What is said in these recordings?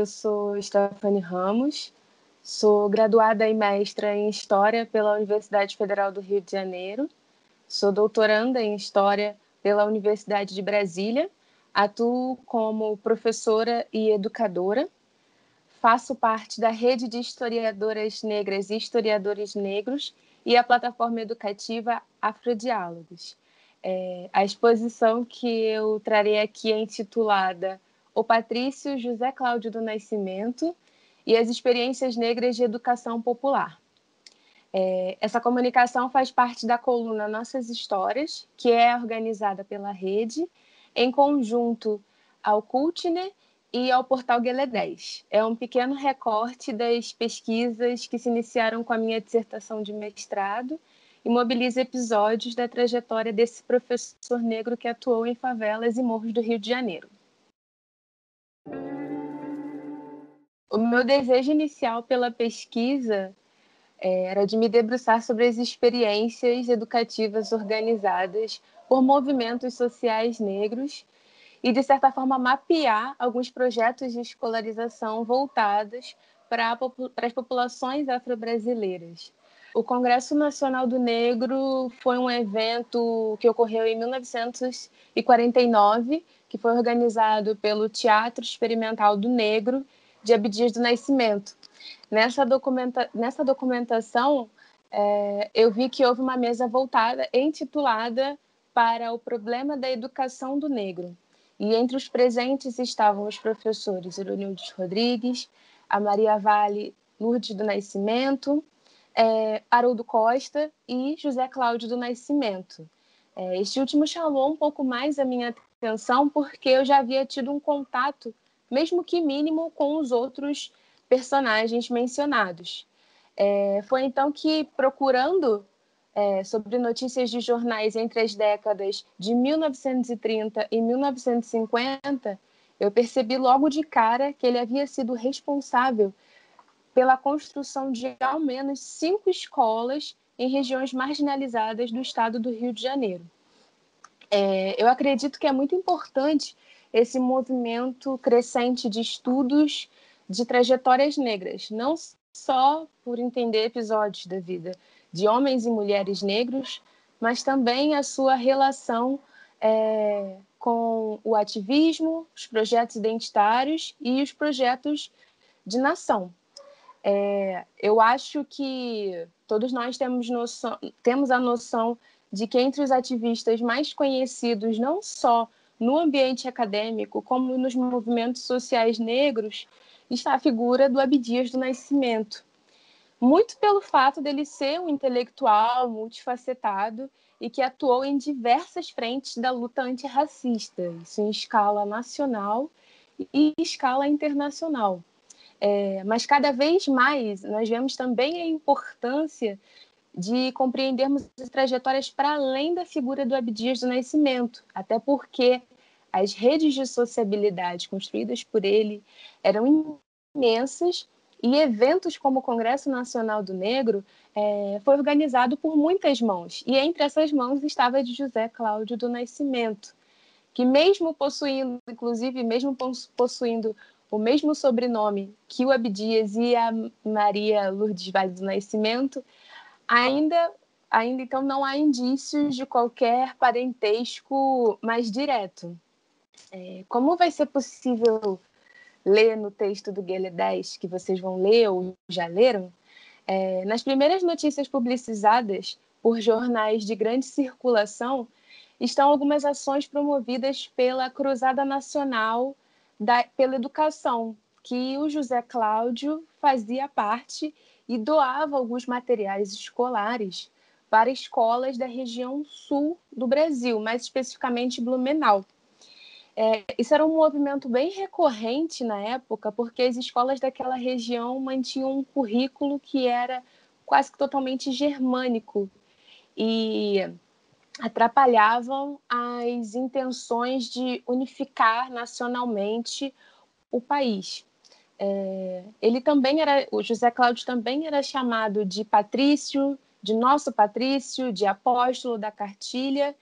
eu sou Stephanie Ramos, sou graduada e mestra em História pela Universidade Federal do Rio de Janeiro, sou doutoranda em História pela Universidade de Brasília, atuo como professora e educadora, faço parte da rede de historiadoras negras e historiadores negros e a plataforma educativa Afrodiálogos. A exposição que eu trarei aqui é intitulada O Patrício José Cláudio do Nascimento e as Experiências Negras de Educação Popular. Essa comunicação faz parte da coluna Nossas Histórias, que é organizada pela rede, em conjunto ao Cultner e ao Portal Guelé 10. É um pequeno recorte das pesquisas que se iniciaram com a minha dissertação de mestrado e mobiliza episódios da trajetória desse professor negro que atuou em favelas e morros do Rio de Janeiro. O meu desejo inicial pela pesquisa era de me debruçar sobre as experiências educativas organizadas por movimentos sociais negros e, de certa forma, mapear alguns projetos de escolarização voltados para as populações afro-brasileiras. O Congresso Nacional do Negro foi um evento que ocorreu em 1949, que foi organizado pelo Teatro Experimental do Negro de Abdias do Nascimento. Nessa documentação, eu vi que houve uma mesa voltada, intitulada para o problema da educação do negro. E entre os presentes estavam os professores Ironildes Rodrigues, a Maria Vale Lourdes do Nascimento, Haroldo Costa e José Cláudio do Nascimento. Este último chamou um pouco mais a minha atenção porque eu já havia tido um contato, mesmo que mínimo, com os outros personagens mencionados. Foi então que, procurando sobre notícias de jornais entre as décadas de 1930 e 1950, eu percebi logo de cara que ele havia sido responsável pela construção de ao menos 5 escolas em regiões marginalizadas do estado do Rio de Janeiro. Eu acredito que é muito importante esse movimento crescente de estudos de trajetórias negras, não só por entender episódios da vida de homens e mulheres negros, mas também a sua relação com o ativismo, os projetos identitários e os projetos de nação. Eu acho que todos nós temos a noção de que entre os ativistas mais conhecidos, não só no ambiente acadêmico, como nos movimentos sociais negros, está a figura do Abdias do Nascimento. Muito pelo fato dele ser um intelectual multifacetado e que atuou em diversas frentes da luta antirracista, isso em escala nacional e escala internacional. Mas cada vez mais nós vemos também a importância de compreendermos as trajetórias para além da figura do Abdias do Nascimento, até porque as redes de sociabilidade construídas por ele eram imensas e eventos como o Congresso Nacional do Negro foi organizado por muitas mãos, e entre essas mãos estava a de José Cláudio do Nascimento, que mesmo possuindo o mesmo sobrenome que o Abdias e a Maria Lourdes Vale do Nascimento, ainda então não há indícios de qualquer parentesco mais direto. Como vai ser possível ler no texto do Guelé 10, que vocês vão ler ou já leram, nas primeiras notícias publicizadas por jornais de grande circulação estão algumas ações promovidas pela Cruzada Nacional pela Educação, que o José Cláudio fazia parte e doava alguns materiais escolares para escolas da região sul do Brasil, mais especificamente Blumenau. Isso era um movimento bem recorrente na época, porque as escolas daquela região mantinham um currículo que era quase que totalmente germânico e atrapalhavam as intenções de unificar nacionalmente o país. O José Cláudio também era chamado de Patrício, de Nosso Patrício, de Apóstolo da Cartilha,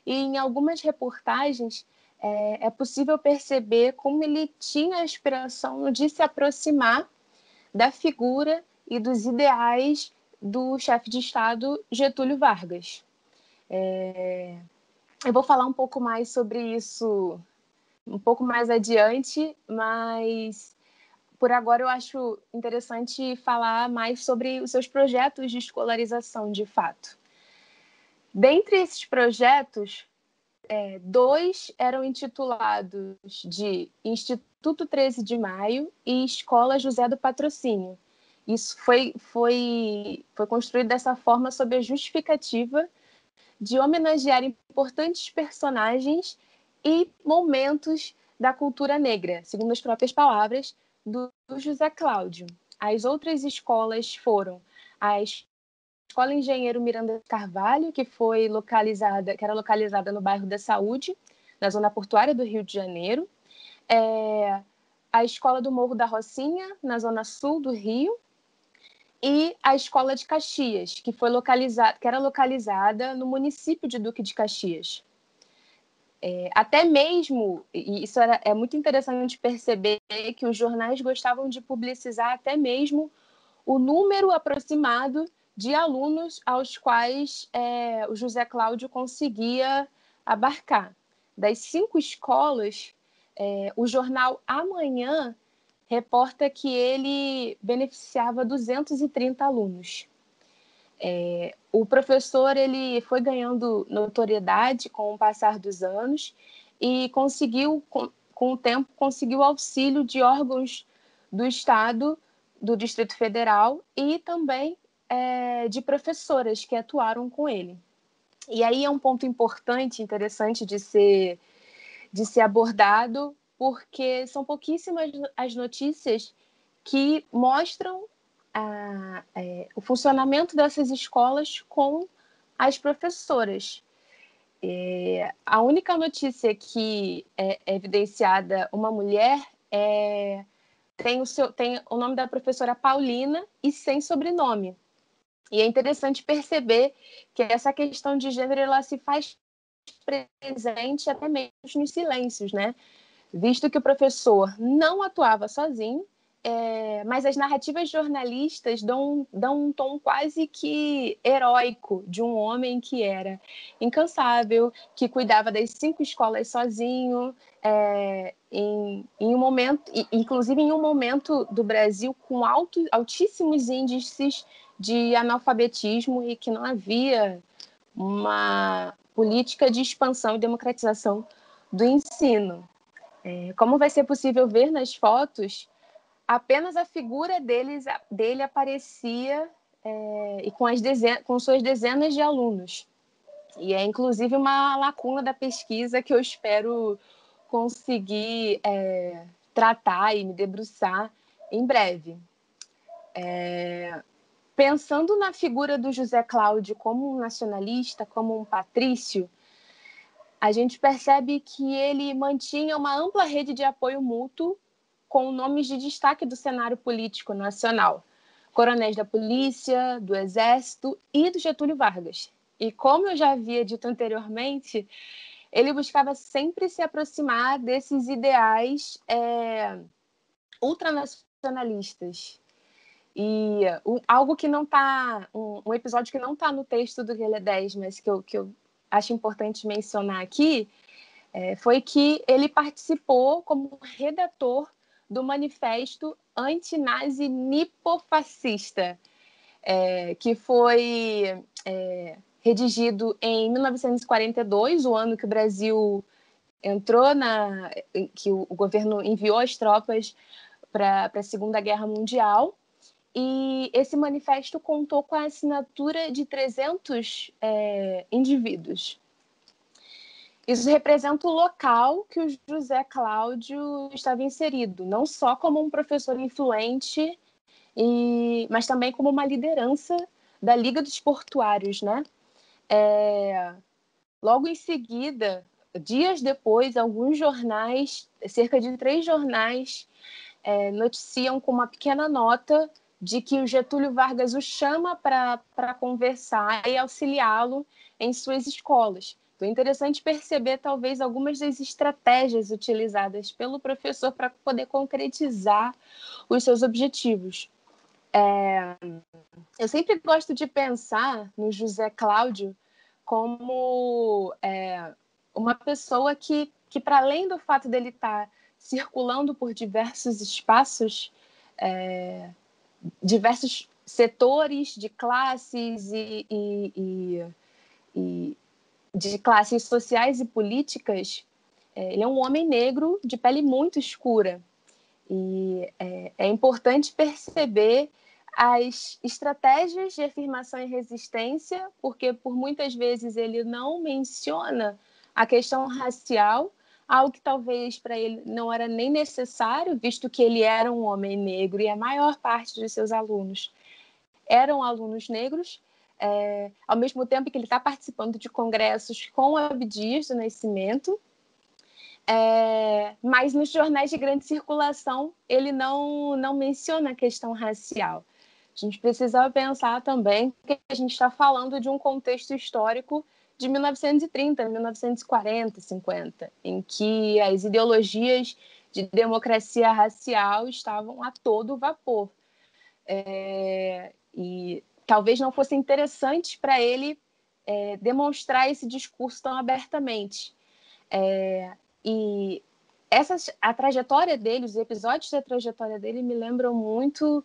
e em algumas reportagens é possível perceber como ele tinha a aspiração de se aproximar da figura e dos ideais do chefe de Estado Getúlio Vargas. Eu vou falar um pouco mais sobre isso um pouco mais adiante, mas por agora eu acho interessante falar mais sobre os seus projetos de escolarização, de fato. Dentre esses projetos, 2 eram intitulados de Instituto 13 de Maio e Escola José do Patrocínio. Isso foi construído dessa forma sob a justificativa de homenagear importantes personagens e momentos da cultura negra, segundo as próprias palavras do José Cláudio. As outras escolas foram a Escola Engenheiro Miranda Carvalho, que era localizada no bairro da Saúde, na zona portuária do Rio de Janeiro, a Escola do Morro da Rocinha, na zona sul do Rio, e a Escola de Caxias, que era localizada no município de Duque de Caxias. Até mesmo, e isso é muito interessante perceber, que os jornais gostavam de publicizar até mesmo o número aproximado de alunos aos quais o José Cláudio conseguia abarcar. Das 5 escolas, o jornal Amanhã reporta que ele beneficiava 230 alunos. O professor ele foi ganhando notoriedade com o passar dos anos e conseguiu, com o tempo, conseguiu auxílio de órgãos do Estado, do Distrito Federal e também de professoras que atuaram com ele. E aí é um ponto importante, interessante de ser abordado, porque são pouquíssimas as notícias que mostram o funcionamento dessas escolas com as professoras. A única notícia que é evidenciada uma mulher tem o nome da professora Paulina e sem sobrenome. E é interessante perceber que essa questão de gênero ela se faz presente até mesmo nos silêncios, né? Visto que o professor não atuava sozinho, mas as narrativas jornalistas dão um tom quase que heróico de um homem que era incansável, que cuidava das 5 escolas sozinho, em um momento, inclusive em um momento do Brasil com altíssimos índices de analfabetismo e que não havia uma política de expansão e democratização do ensino. Como vai ser possível ver nas fotos, apenas a figura dele aparecia e com suas dezenas de alunos. E é, inclusive, uma lacuna da pesquisa que eu espero conseguir tratar e me debruçar em breve. Pensando na figura do José Cláudio como um nacionalista, como um patrício, a gente percebe que ele mantinha uma ampla rede de apoio mútuo com nomes de destaque do cenário político nacional, coronéis da polícia, do exército e do Getúlio Vargas. E como eu já havia dito anteriormente, ele buscava sempre se aproximar desses ideais ultranacionalistas. E algo que não está, um episódio que não está no texto do Guerrilha 10, mas que eu acho importante mencionar aqui, foi que ele participou como redator do Manifesto Antinazi Nipofascista, que foi redigido em 1942, o ano que o Brasil entrou que o governo enviou as tropas para a Segunda Guerra Mundial. E esse manifesto contou com a assinatura de 300 indivíduos. Isso representa o local que o José Cláudio estava inserido, não só como um professor influente, mas também como uma liderança da Liga dos Portuários, né? Logo em seguida, dias depois, alguns jornais, cerca de 3 jornais, noticiam com uma pequena nota de que o Getúlio Vargas o chama para conversar e auxiliá-lo em suas escolas. Então, é interessante perceber, talvez, algumas das estratégias utilizadas pelo professor para poder concretizar os seus objetivos. Eu sempre gosto de pensar no José Cláudio como uma pessoa que para além do fato dele estar circulando por diversos espaços, diversos setores de classes e de classes sociais e políticas, ele é um homem negro de pele muito escura. E é importante perceber as estratégias de afirmação e resistência, porque por muitas vezes ele não menciona a questão racial, algo que talvez para ele não era nem necessário, visto que ele era um homem negro e a maior parte de seus alunos eram alunos negros, ao mesmo tempo que ele está participando de congressos com Abdias do Nascimento, mas nos jornais de grande circulação ele não menciona a questão racial. A gente precisa pensar também que a gente está falando de um contexto histórico de 1930, 1940, 50, em que as ideologias de democracia racial estavam a todo vapor. E talvez não fosse interessante para ele demonstrar esse discurso tão abertamente. E a trajetória dele, os episódios da trajetória dele me lembram muito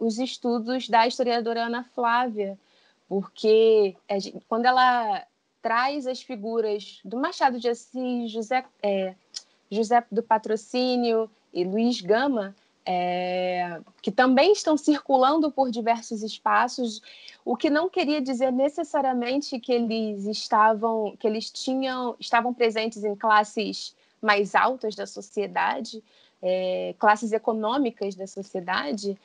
os estudos da historiadora Ana Flávia, porque quando ela traz as figuras do Machado de Assis, José do Patrocínio e Luiz Gama, que também estão circulando por diversos espaços, o que não queria dizer necessariamente que eles estavam presentes em classes mais altas da sociedade, classes econômicas da sociedade.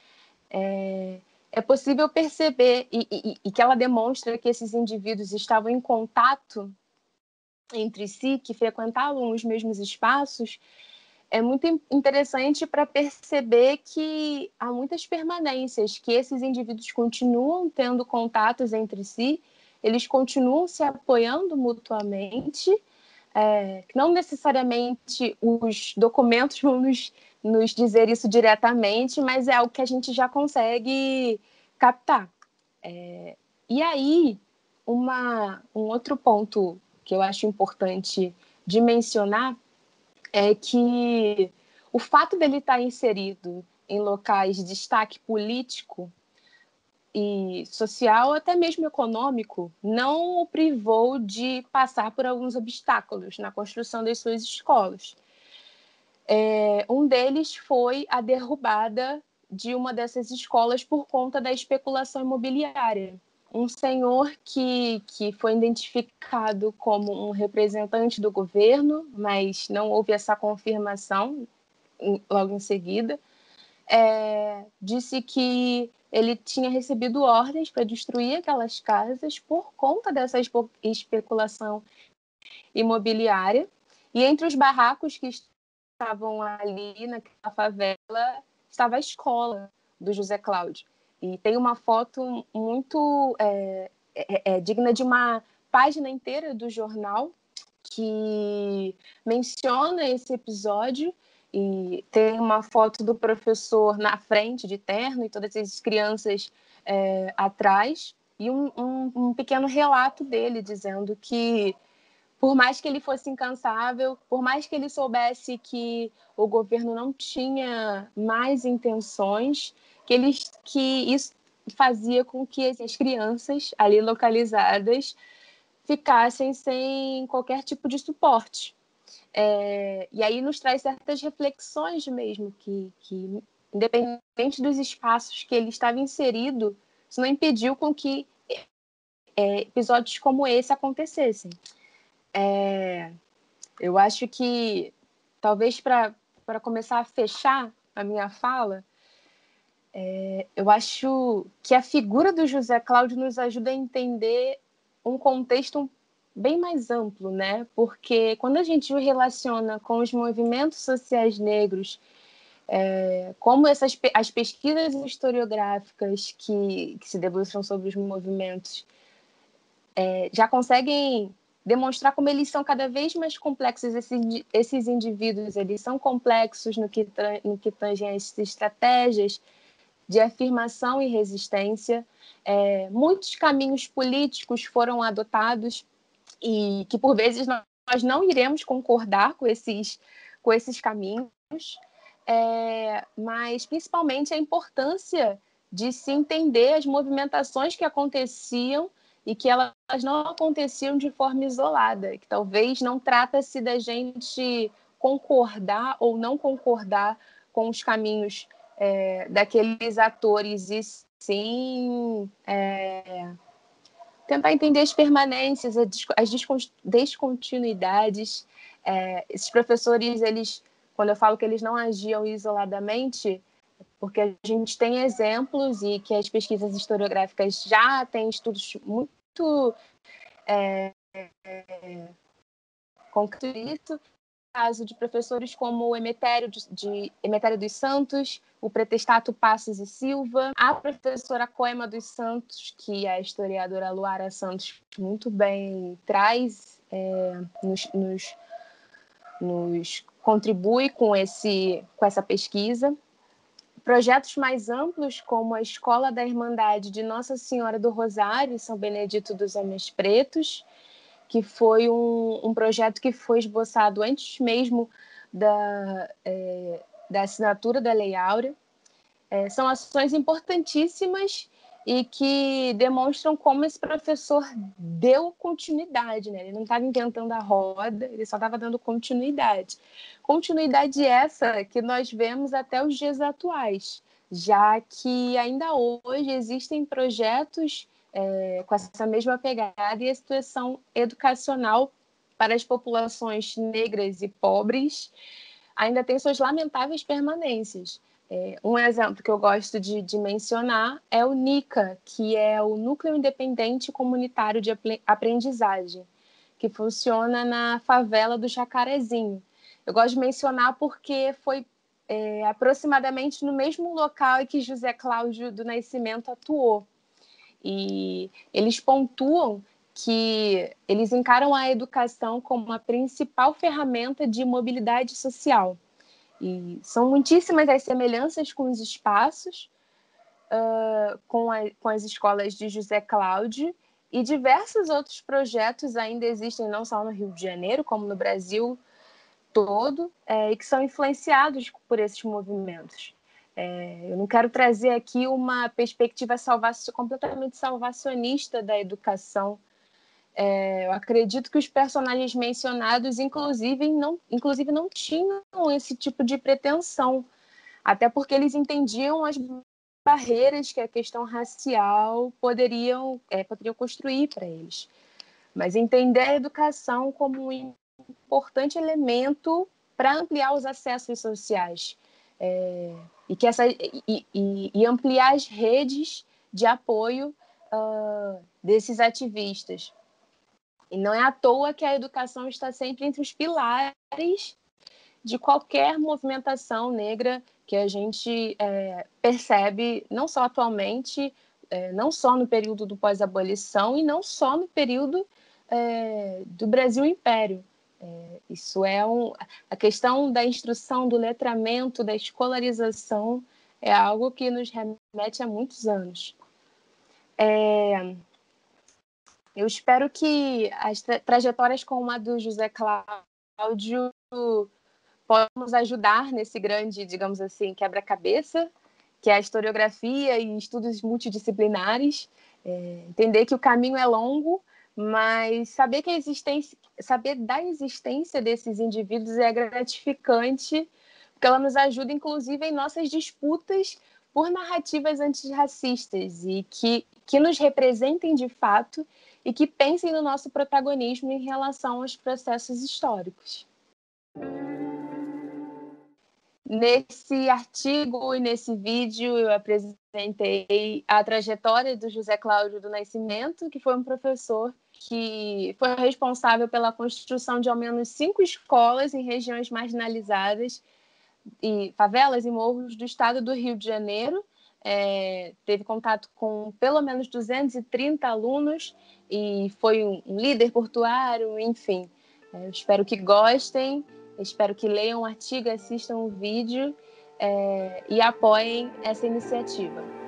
É possível perceber e que ela demonstra que esses indivíduos estavam em contato entre si, que frequentavam os mesmos espaços. É muito interessante para perceber que há muitas permanências, que esses indivíduos continuam tendo contatos entre si, eles continuam se apoiando mutuamente, que não necessariamente os documentos vão nos dizer isso diretamente, mas é algo que a gente já consegue captar. E aí, um outro ponto que eu acho importante de mencionar é que o fato dele estar inserido em locais de destaque político e social, até mesmo econômico, não o privou de passar por alguns obstáculos na construção das suas escolas. Um deles foi a derrubada de uma dessas escolas por conta da especulação imobiliária. Um senhor que foi identificado como um representante do governo, mas não houve essa confirmação logo em seguida, disse que ele tinha recebido ordens para destruir aquelas casas por conta dessa especulação imobiliária. E entre os barracos que estavam ali naquela favela estava a escola do José Cláudio. E tem uma foto muito digna de uma página inteira do jornal que menciona esse episódio, e tem uma foto do professor na frente de terno e todas as crianças atrás, e um pequeno relato dele dizendo que por mais que ele fosse incansável, por mais que ele soubesse que o governo não tinha mais intenções, que isso fazia com que as crianças ali localizadas ficassem sem qualquer tipo de suporte. E aí nos traz certas reflexões mesmo, que independente dos espaços que ele estava inserido, isso não impediu com que episódios como esse acontecessem. Eu acho que, talvez para começar a fechar a minha fala, eu acho que a figura do José Cláudio nos ajuda a entender um contexto bem mais amplo, né? Porque quando a gente o relaciona com os movimentos sociais negros como as pesquisas historiográficas que se debruçam sobre os movimentos já conseguem demonstrar como eles são cada vez mais complexos. Esses indivíduos, eles são complexos no que tange as estratégias de afirmação e resistência. Muitos caminhos políticos foram adotados e que, por vezes, nós não iremos concordar com esses caminhos, mas, principalmente, a importância de se entender as movimentações que aconteciam e que elas não aconteciam de forma isolada, que talvez não trata-se da gente concordar ou não concordar com os caminhos daqueles atores, e sim tentar entender as permanências, as descontinuidades. Esses professores, quando eu falo que eles não agiam isoladamente, porque a gente tem exemplos e que as pesquisas historiográficas já têm estudos muito concretos, caso de professores como o Emetério dos Santos, o pretestato Passos e Silva, a professora Coema dos Santos, que a historiadora Luara Santos muito bem traz, nos contribui com essa pesquisa. Projetos mais amplos, como a Escola da Irmandade de Nossa Senhora do Rosário e São Benedito dos Homens Pretos, que foi um projeto que foi esboçado antes mesmo da assinatura da Lei Áurea. São ações importantíssimas e que demonstram como esse professor deu continuidade, né? Ele não estava inventando a roda, ele só estava dando continuidade. Continuidade essa que nós vemos até os dias atuais, já que ainda hoje existem projetos com essa mesma pegada e a situação educacional para as populações negras e pobres ainda tem suas lamentáveis permanências. Um exemplo que eu gosto de mencionar é o NICA, que é o Núcleo Independente Comunitário de Aprendizagem, que funciona na favela do Jacarezinho. Eu gosto de mencionar porque foi aproximadamente no mesmo local em que José Cláudio do Nascimento atuou. E eles pontuam que eles encaram a educação como a principal ferramenta de mobilidade social. E são muitíssimas as semelhanças com os espaços, com as escolas de José Cláudio, e diversos outros projetos ainda existem, não só no Rio de Janeiro, como no Brasil todo, e que são influenciados por esses movimentos. Eu não quero trazer aqui uma perspectiva completamente salvacionista da educação. Eu acredito que os personagens mencionados, inclusive, não tinham esse tipo de pretensão, até porque eles entendiam as barreiras que a questão racial poderiam construir para eles. Mas entender a educação como um importante elemento para ampliar os acessos sociais e ampliar as redes de apoio desses ativistas. E não é à toa que a educação está sempre entre os pilares de qualquer movimentação negra que a gente percebe, não só atualmente, não só no período do pós-abolição e não só no período do Brasil Império. Isso a questão da instrução, do letramento, da escolarização é algo que nos remete a muitos anos. Eu espero que as trajetórias como a do José Cláudio possam nos ajudar nesse grande, digamos assim, quebra-cabeça, que é a historiografia e estudos multidisciplinares. Entender que o caminho é longo, mas saber da existência desses indivíduos é gratificante, porque ela nos ajuda, inclusive, em nossas disputas por narrativas antirracistas e que nos representem de fato e que pensem no nosso protagonismo em relação aos processos históricos. Nesse artigo e nesse vídeo eu apresentei a trajetória do José Cláudio do Nascimento, que foi um professor que foi responsável pela construção de ao menos 5 escolas em regiões marginalizadas favelas e morros do estado do Rio de Janeiro. Teve contato com pelo menos 230 alunos e foi um líder portuário, enfim. Eu espero que gostem, espero que leiam o artigo, assistam o vídeo e apoiem essa iniciativa.